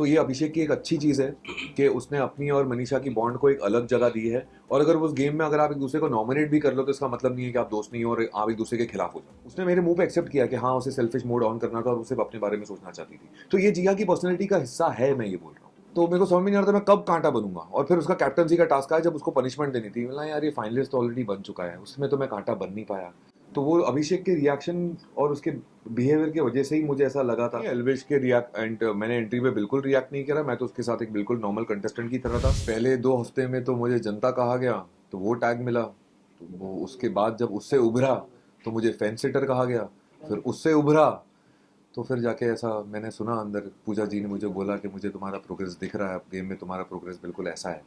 तो ये अभिषेक की एक अच्छी चीज़ है कि उसने अपनी और मनीषा की बॉन्ड को एक अलग जगह दी है। और अगर उस गेम में अगर आप एक दूसरे को नॉमिनेट भी कर लो तो इसका मतलब नहीं है कि आप दोस्त नहीं हो और आप एक दूसरे के खिलाफ हो जाओ। उसने मेरे मुंह पे एक्सेप्ट किया कि हाँ, उसे सेल्फिश मोड ऑन करना था और उसे अपने बारे में सोचना चाहती थी। तो ये जिया की पर्सनैलिटी का हिस्सा है, मैं ये बोल रहा हूँ। तो मेरे को समझ में नहीं आ रहा था मैं कब कांटा बनूंगा। और फिर उसका कैप्टनसी का टास्क आया जब उसको पनिशमेंट देनी थी। बोला यार, ये फाइनलिस्ट ऑलरेडी बन चुका है, उसमें तो मैं कांटा बन नहीं पाया। तो वो अभिषेक के रिएक्शन और उसके बिहेवियर की वजह से ही मुझे ऐसा लगा था। एल्विश के रिएक्ट एंड मैंने एंट्री पे बिल्कुल रिएक्ट नहीं किया। मैं तो उसके साथ एक बिल्कुल नॉर्मल कंटेस्टेंट की तरह था। पहले 2 हफ्ते में तो मुझे जनता कहा गया, तो वो टैग मिला। तो वो उसके बाद जब उससे उभरा तो मुझे फैन सिटर कहा गया। फिर उससे उभरा तो फिर जाके ऐसा मैंने सुना अंदर, पूजा जी ने मुझे बोला कि मुझे तुम्हारा प्रोग्रेस दिख रहा है, अब गेम में तुम्हारा प्रोग्रेस बिल्कुल ऐसा है।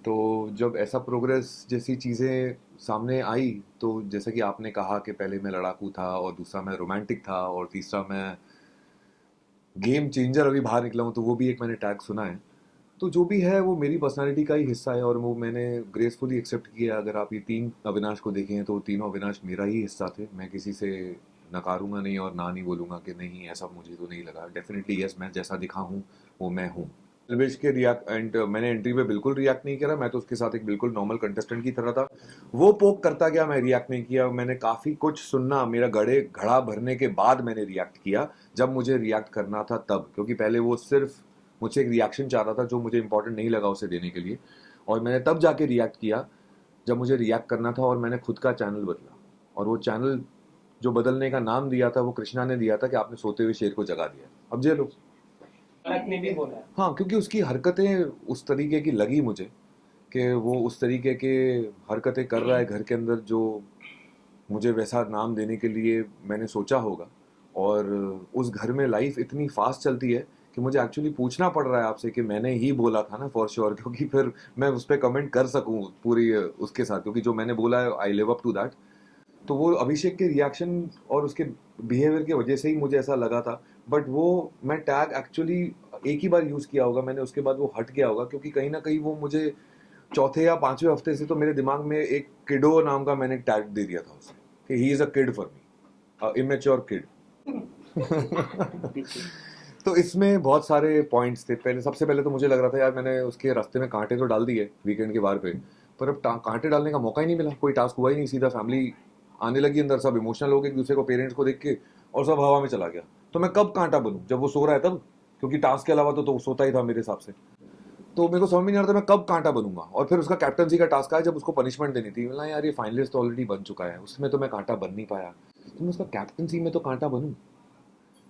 तो जब ऐसा प्रोग्रेस जैसी चीज़ें सामने आई, तो जैसे कि आपने कहा कि पहले मैं लड़ाकू था और दूसरा मैं रोमांटिक था और तीसरा मैं गेम चेंजर अभी बाहर निकला हूँ, तो वो भी एक मैंने टैग सुना है। तो जो भी है वो मेरी पर्सनालिटी का ही हिस्सा है और वो मैंने ग्रेसफुली एक्सेप्ट किया। अगर आप ये 3 अविनाश को देखें तो तीनों अविनाश मेरा ही हिस्सा थे। मैं किसी से नकारूंगा नहीं और ना नहीं बोलूंगा कि नहीं ऐसा मुझे तो नहीं लगा। डेफिनेटली यस, मैं जैसा दिखा हूँ वो मैं हूँ। एल्विश के रिएक्ट एंड मैंने एंट्री पे बिल्कुल रिएक्ट नहीं किया। मैं तो उसके साथ एक बिल्कुल नॉर्मल कंटेस्टेंट की तरह था। वो पोक करता गया, मैं रिएक्ट नहीं किया। मैंने काफ़ी कुछ सुनना, मेरा घड़ा भरने के बाद मैंने रिएक्ट किया, जब मुझे रिएक्ट करना था तब। क्योंकि पहले वो सिर्फ मुझसे एक रिएक्शन चाह रहा था जो मुझे इंपॉर्टेंट नहीं लगा उसे देने के लिए। और मैंने तब जाके रिएक्ट किया जब मुझे रिएक्ट करना था और मैंने खुद का चैनल बदला। और वो चैनल जो बदलने का नाम दिया था वो कृष्णा ने दिया था कि आपने सोते हुए शेर को जगा दिया, अब जेलो। अलग ने भी बोला। हाँ, क्योंकि उसकी हरकतें उस तरीके की लगी मुझे कि वो उस तरीके के हरकतें कर रहा है घर के अंदर जो मुझे वैसा नाम देने के लिए मैंने सोचा होगा। और उस घर में लाइफ इतनी फास्ट चलती है कि मुझे एक्चुअली पूछना पड़ रहा है आपसे कि मैंने ही बोला था ना फॉर श्योर, क्योंकि फिर मैं उस पर कमेंट कर सकूं पूरी उसके साथ, क्योंकि जो मैंने बोला है I live up to that. तो वो अभिषेक के रिएक्शन और उसके बिहेवियर की वजह से ही मुझे ऐसा लगा था। बट वो मैं टैग एक्चुअली एक ही बार यूज़ किया होगा मैंने, उसके बाद वो हट गया होगा, क्योंकि कहीं ना कहीं वो मुझे चौथे या 5वें हफ्ते से तो मेरे दिमाग में एक किडो नाम का मैंने टैग दे दिया था उसे कि he is a kid for me, immature kid. तो इसमें बहुत सारे पॉइंट्स थे। पहले सबसे पहले तो मुझे लग रहा था यार मैंने उसके रास्ते में कांटे तो डाल दिए वीकेंड के बार पे, पर अब कांटे डालने का मौका ही नहीं मिला, कोई टास्क हुआ ही नहीं। सीधा फैमिली आने लगी अंदर, सब इमोशनल हो गए एक दूसरे को, पेरेंट्स को देख के, और सब हवा में चला गया। तो मैं कब कांटा बनूं, जब वो सो रहा है तब, क्योंकि टास्क के अलावा तो वो सोता ही था मेरे हिसाब से। तो मेरे को समझ में नहीं आ रहा था मैं कब कांटा बनूंगा। और फिर उसका कैप्टनसी का टास्क आया जब उसको पनिशमेंट देनी थी। बोला यार, ये फाइनलिस्ट ऑलरेडी बन चुका है, उसमें तो मैं कांटा बन नहीं पाया, तो मैं उसका कैप्टनसी में तो कांटा बनूं।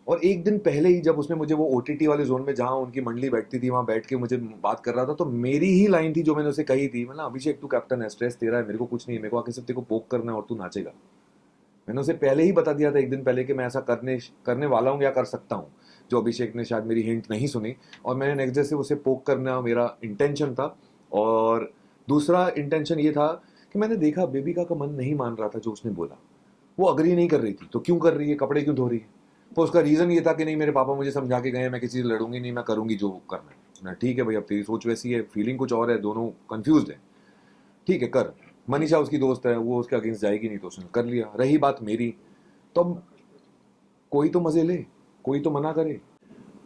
और एक दिन पहले ही जब उसने मुझे वो ओटीटी वाले जोन में जहां उनकी मंडली बैठती थी वहां बैठ के मुझे बात कर रहा था, तो मेरी ही लाइन थी जो मैंने उसे कही थी। मतलब अभिषेक तू कैप्टन है, स्ट्रेस तेरा है, मेरे को कुछ नहीं है, मेरे को आके सिर्फ तेरे को पोक करना है और तू नाचेगा। मैंने उसे पहले ही बता दिया था एक दिन पहले कि मैं ऐसा करने करने वाला हूँ या कर सकता हूँ, जो अभिषेक ने शायद मेरी हिंट नहीं सुनी। और मैंने नेक्स्ट डे से उसे पोक करना मेरा इंटेंशन था। और दूसरा इंटेंशन ये था कि मैंने देखा बेबिका का मन नहीं मान रहा था जो उसने बोला, वो अग्री नहीं कर रही थी। तो क्यों कर रही है, कपड़े क्यों धो रही है? तो उसका रीज़न ये था कि नहीं, मेरे पापा मुझे समझा के गए हैं, मैं किसी से लड़ूंगी नहीं, मैं करूंगी जो करना है। मैं ठीक है भाई, अब तेरी सोच वैसी है, फीलिंग कुछ और है, दोनों कंफ्यूज है, ठीक है कर। मनीषा उसकी दोस्त है, वो उसके अगेंस्ट जाएगी नहीं, तो उसने कर लिया। रही बात मेरी, तो अब कोई तो मजे ले, कोई तो मना करे।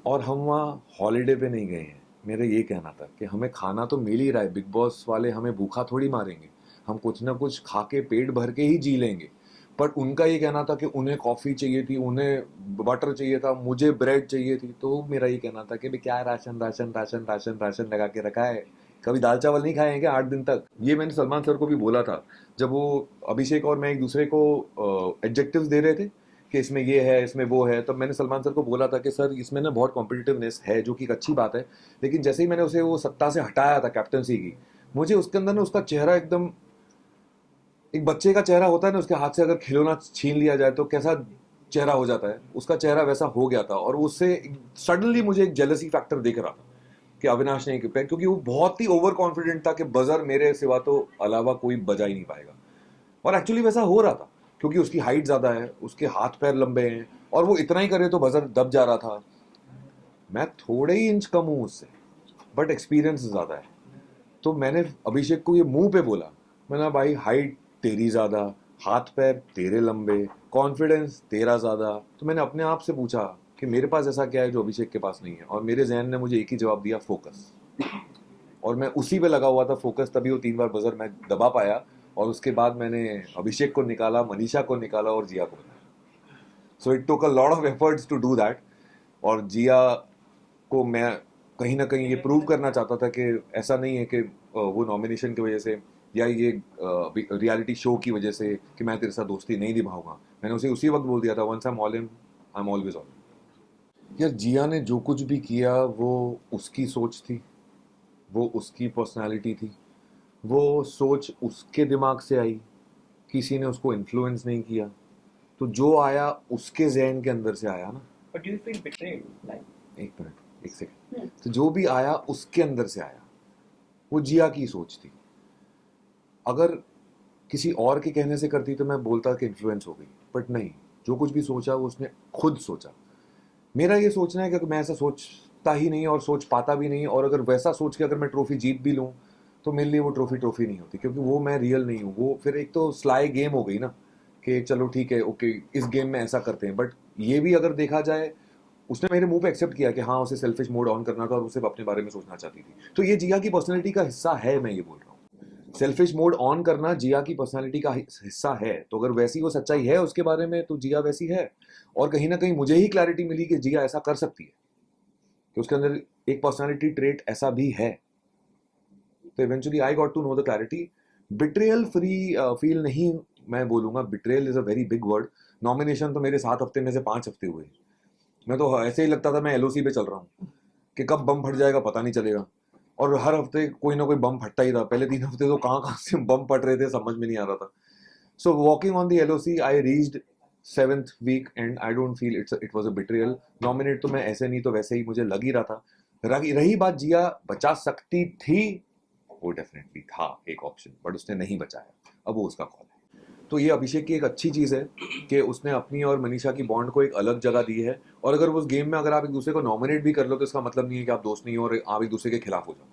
और हम वहाँ हॉलीडे पे नहीं गए हैं। मेरा ये कहना था कि हमें खाना तो मिल ही रहा है, बिग बॉस वाले हमें भूखा थोड़ी मारेंगे, हम कुछ ना कुछ खा के पेट भर के ही जी लेंगे। पर उनका ये कहना था कि उन्हें कॉफ़ी चाहिए थी, उन्हें बटर चाहिए था, मुझे ब्रेड चाहिए थी। तो मेरा ये कहना था कि भाई क्या ration ration ration ration ration लगा के रखा है, कभी दाल चावल नहीं खाए हैं क्या 8 दिन तक? ये मैंने सलमान सर को भी बोला था जब वो अभिषेक और मैं एक दूसरे को एडजेक्टिव्स दे रहे थे कि इसमें ये है, इसमें वो है। तब मैंने सलमान सर को बोला था कि सर इसमें ना बहुत कॉम्पिटिटिवनेस है, जो कि एक अच्छी बात है। लेकिन जैसे ही मैंने उसे वो सत्ता से हटाया था कैप्टनसी की, मुझे उसके अंदर ना उसका चेहरा एकदम, एक बच्चे का चेहरा होता है ना, उसके हाथ से अगर खिलौना छीन लिया जाए तो कैसा चेहरा हो जाता है, उसका चेहरा वैसा हो गया था। और उससे सडनली मुझे एक जेलसी फैक्टर दिख रहा था कि अविनाश नहीं पे, क्योंकि वो बहुत ही ओवर कॉन्फिडेंट था कि बजर मेरे सिवा तो अलावा कोई बजा ही नहीं पाएगा। और एक्चुअली वैसा हो रहा था, क्योंकि उसकी हाइट ज्यादा है, उसके हाथ पैर लंबे हैं, और वो इतना ही करे तो बजर दब जा रहा था। मैं थोड़े ही इंच कम हूं उससे, बट एक्सपीरियंस ज्यादा है। तो मैंने अभिषेक को ये मुंह पे बोला, मैंने भाई हाइट तेरी ज्यादा, हाथ पैर तेरे लंबे, कॉन्फिडेंस तेरा ज्यादा। तो मैंने अपने आप से पूछा कि मेरे पास ऐसा क्या है जो अभिषेक के पास नहीं है, और मेरे जहन ने मुझे एक ही जवाब दिया, फोकस। और मैं उसी पे लगा हुआ था, फोकस, तभी वो 3 बार बजर मैं दबा पाया। और उसके बाद मैंने अभिषेक को निकाला, मनीषा को निकाला और जिया को बनाया। So it took a lot of efforts to do that. और जिया को मैं कहीं ना कहीं ये प्रूव करना चाहता था कि ऐसा नहीं है कि वो नॉमिनेशन की वजह से या ये रियलिटी शो की वजह से कि मैं तेरे साथ दोस्ती नहीं निभाऊंगा। मैंने उसे उसी वक्त बोल दिया था, once I am all in, I am always all. यार जिया ने जो कुछ भी किया वो उसकी सोच थी, वो उसकी पर्सनालिटी थी, वो सोच उसके दिमाग से आई, किसी ने उसको इन्फ्लुएंस नहीं किया। तो जो आया उसके जहन के अंदर से आया ना। But do you feel betrayed? Like, एक मिनट, एक सेकंड। तो जो भी आया उसके अंदर से आया, वो जिया की सोच थी। अगर किसी और के कहने से करती तो मैं बोलता कि इन्फ्लुएंस हो गई, बट नहीं, जो कुछ भी सोचा वो उसने खुद सोचा। मेरा ये सोचना है कि अगर मैं ऐसा सोचता ही नहीं और सोच पाता भी नहीं, और अगर वैसा सोच के अगर मैं ट्रॉफी जीत भी लूँ तो मेरे लिए वो ट्रॉफी नहीं होती, क्योंकि वो मैं रियल नहीं हूँ। वो फिर एक तो स्लाई गेम हो गई ना, कि चलो ठीक है, ओके, इस गेम में ऐसा करते हैं। बट ये भी अगर देखा जाए, उसने मेरे मुंह पे एक्सेप्ट किया कि हाँ उसे सेल्फिश मोड ऑन करना था और उसे अपने बारे में सोचना चाहती थी। तो ये जिया की पर्सनैलिटी का हिस्सा है, मैं ये बोल रहा हूँ। सेल्फिश मोड ऑन करना जिया की पर्सनैलिटी का हिस्सा है। तो अगर वैसी वो सच्चाई है उसके बारे में, तो जिया वैसी है। और कहीं ना कहीं मुझे ही क्लैरिटी मिली कि जिया ऐसा कर सकती है, कि उसके अंदर एक पर्सनैलिटी ट्रेट ऐसा भी है। तो eventually I got to know the clarity. Betrayal free feel नहीं, मैं बोलूंगा betrayal is a very big word. Nomination तो मेरे 7 हफ्ते में से 5 हफ्ते हुए। मैं तो ऐसे ही लगता था मैं एलओसी पे चल रहा हूँ, कि कब बम फट जाएगा पता नहीं चलेगा। और हर हफ्ते कोई ना कोई बम फटता ही था। पहले 3 हफ्ते तो कहाँ कहाँ से बम फट रहे थे, समझ में नहीं आ रहा था। So walking on the LOC I reached 7th week and I don't feel it was a betrayal. Nominate तो मैं ऐसे नहीं तो वैसे ही मुझे लग ही रहा था। रही बात जिया बचा सकती थी, वो डेफिनेटली था एक ऑप्शन, बट उसने नहीं बचाया। अब वो उसका कॉल है। तो ये अभिषेक की एक अच्छी चीज़ है कि उसने अपनी और मनीषा की बॉन्ड को एक अलग जगह दी है। और अगर उस गेम में अगर आप एक दूसरे को नॉमिनेट भी कर लो तो इसका मतलब नहीं है कि आप दोस्त नहीं हो और आप एक दूसरे के खिलाफ हो जाओ।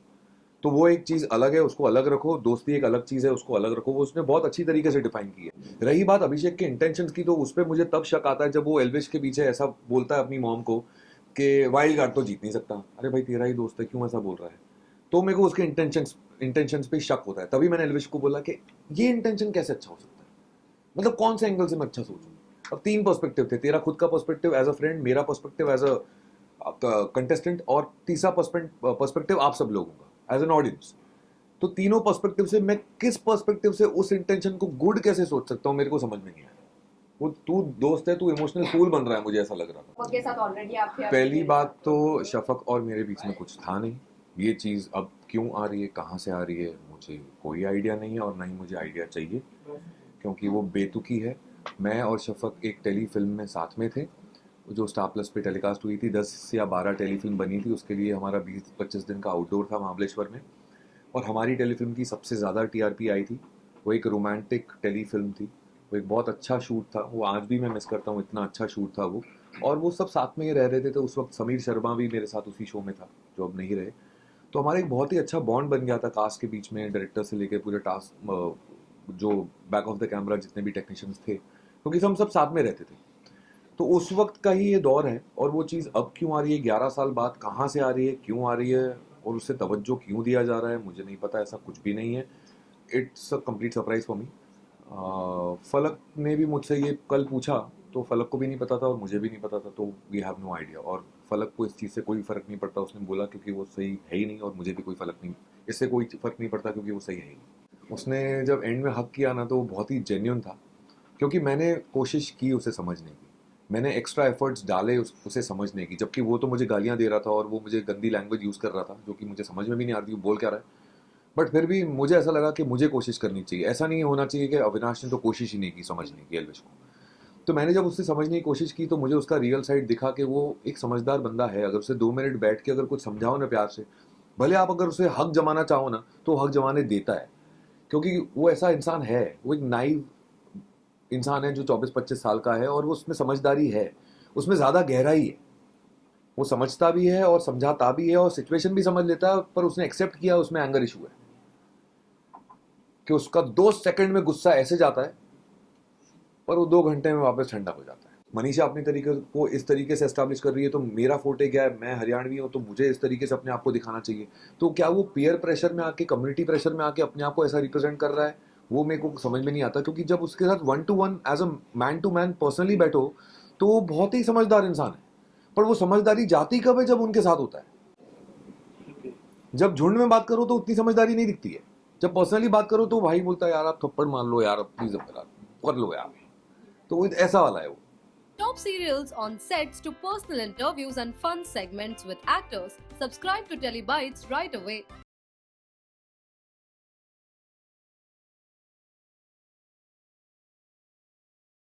तो वो एक चीज़ अलग है, उसको अलग रखो। दोस्ती एक अलग चीज़ है, उसको अलग रखो। वो उसने बहुत अच्छी तरीके से डिफाइन की है। रही बात अभिषेक के इंटेंशंस की, तो उस पर मुझे तब शक आता है जब वो एल्विश के पीछे ऐसा बोलता है अपनी मॉम को कि वाइल्ड कार्ड तो जीत नहीं सकता। अरे भाई तेरा ही दोस्त है, क्यों ऐसा बोल रहा है? तो मेरे को उसके इंटेंशंस पे शक होता है। तभी मैंने एल्विश को बोला कि ये इंटेंशन कैसे अच्छा हो सकता है, मतलब कौन से एंगल से मैं अच्छा सोचूं। अब 3 पर्सपेक्टिव थे, तेरा खुद का पर्सपेक्टिव एज अ फ्रेंड, मेरा पर्सपेक्टिव एज अ कंटेस्टेंट, और तीसरा पर्सपेक्टिव आप सब लोगों का एज एन ऑडियंस। तो तीनों पर्सपेक्टिव से मैं किस पर्सपेक्टिव से उस इंटेंशन को गुड कैसे सोच सकता हूँ, मेरे को समझ में नहीं आया। वो तू दोस्त है, तू इमोशनल फूल बन रहा है, मुझे ऐसा लग रहा था। के साथ ऑलरेडी आप थे, पहली बात तो शफक और मेरे बीच में कुछ था नहीं। ये चीज़ अब क्यों आ रही है, कहाँ से आ रही है, मुझे कोई आइडिया नहीं है, और ना ही मुझे आइडिया चाहिए, क्योंकि वो बेतुकी है। मैं और शफक एक टेली फिल्म में साथ में थे, जो स्टार प्लस पे टेलीकास्ट हुई थी। 10 या 12 टेलीफिल्म बनी थी, उसके लिए हमारा 20-25 दिन का आउटडोर था महाबलेश्वर में। और हमारी टेलीफिल्म की सबसे ज़्यादा टीआरपी आई थी। वो एक रोमांटिक टेलीफिल्म थी, वो एक बहुत अच्छा शूट था। वो आज भी मैं मिस करता हूँ, इतना अच्छा शूट था वो। और वो सब साथ में ही रह रहे थे। तो उस वक्त समीर शर्मा भी मेरे साथ उसी शो में था, जो अब नहीं रहे। तो हमारा एक बहुत ही अच्छा बॉन्ड बन गया था कास्ट के बीच में, डायरेक्टर से लेकर पूरे टास्क, जो बैक ऑफ द कैमरा जितने भी टेक्नीशियंस थे, क्योंकि हम सब साथ में रहते थे। तो उस वक्त का ही ये दौर है। और वो चीज़ अब क्यों आ रही है 11 साल बाद, कहाँ से आ रही है, क्यों आ रही है, और उससे तवज्जो क्यों दिया जा रहा है, मुझे नहीं पता। ऐसा कुछ भी नहीं है। It's a complete surprise for me. फलक ने भी मुझसे ये कल पूछा, तो फलक को भी नहीं पता था और मुझे भी नहीं पता था। तो वी हैव नो आइडिया। और फलक को इस चीज़ से कोई फ़र्क नहीं पड़ता, उसने बोला, क्योंकि वो सही है ही नहीं। और मुझे भी कोई फ़र्क नहीं, इससे कोई फ़र्क नहीं पड़ता, क्योंकि वो सही है ही नहीं। उसने जब एंड में हक किया ना, तो वो बहुत ही जेन्युइन था, क्योंकि मैंने कोशिश की उसे समझने की। मैंने एक्स्ट्रा एफर्ट्स डाले उसे समझने की, जबकि वो तो मुझे गालियां दे रहा था और वो मुझे गंदी लैंग्वेज यूज़ कर रहा था, जो कि मुझे समझ में भी नहीं आती वो बोल क्या रहा है। बट फिर भी मुझे ऐसा लगा कि मुझे कोशिश करनी चाहिए। ऐसा नहीं होना चाहिए कि अविनाश ने तो कोशिश ही नहीं की समझने की एल्विश को। तो मैंने जब उससे समझने की कोशिश की, तो मुझे उसका रियल साइड दिखा कि वो एक समझदार बंदा है। अगर उसे 2 मिनट बैठ के अगर कुछ समझाओ ना प्यार से, भले आप अगर उसे हक जमाना चाहो ना, तो हक जमाने देता है। क्योंकि वो ऐसा इंसान है, वो एक नाइव इंसान है जो 24-25 साल का है, और वो उसमें समझदारी है, उसमें ज़्यादा गहराई है। वो समझता भी है और समझाता भी है और सिचुएशन भी समझ लेता है। पर उसने एक्सेप्ट किया उसमें एंगर इशू है, कि उसका 2 सेकंड में गुस्सा ऐसे जाता है, पर वो 2 घंटे में वापस ठंडा हो जाता है। मनीषा अपने तरीके को इस तरीके से एस्टैब्लिश कर रही है, तो मेरा फोटे क्या है, मैं हरियाणवी हूँ तो मुझे इस तरीके से अपने आप को दिखाना चाहिए। तो क्या वो पीयर प्रेशर में आके, कम्युनिटी प्रेशर में आके अपने आप को ऐसा रिप्रेजेंट कर रहा है, वो मेरे को समझ में नहीं आता। क्योंकि जब उसके साथ one to one as a man to man personally बैठो तो वो बहुत ही समझदार इंसान है। पर वो समझदारी जाती कब है, जब उनके साथ होता है। जब झुंड में बात करो तो उतनी समझदारी नहीं दिखती है, जब पर्सनली बात करो तो भाई बोलता है यार आप थप्पड़ मार लो यार, प्लीज यार कर लो यार। तो वो ऐसा वाला है वो। Top serials on sets to personal interviews and fun segments with actors. Subscribe to Telebytes right away.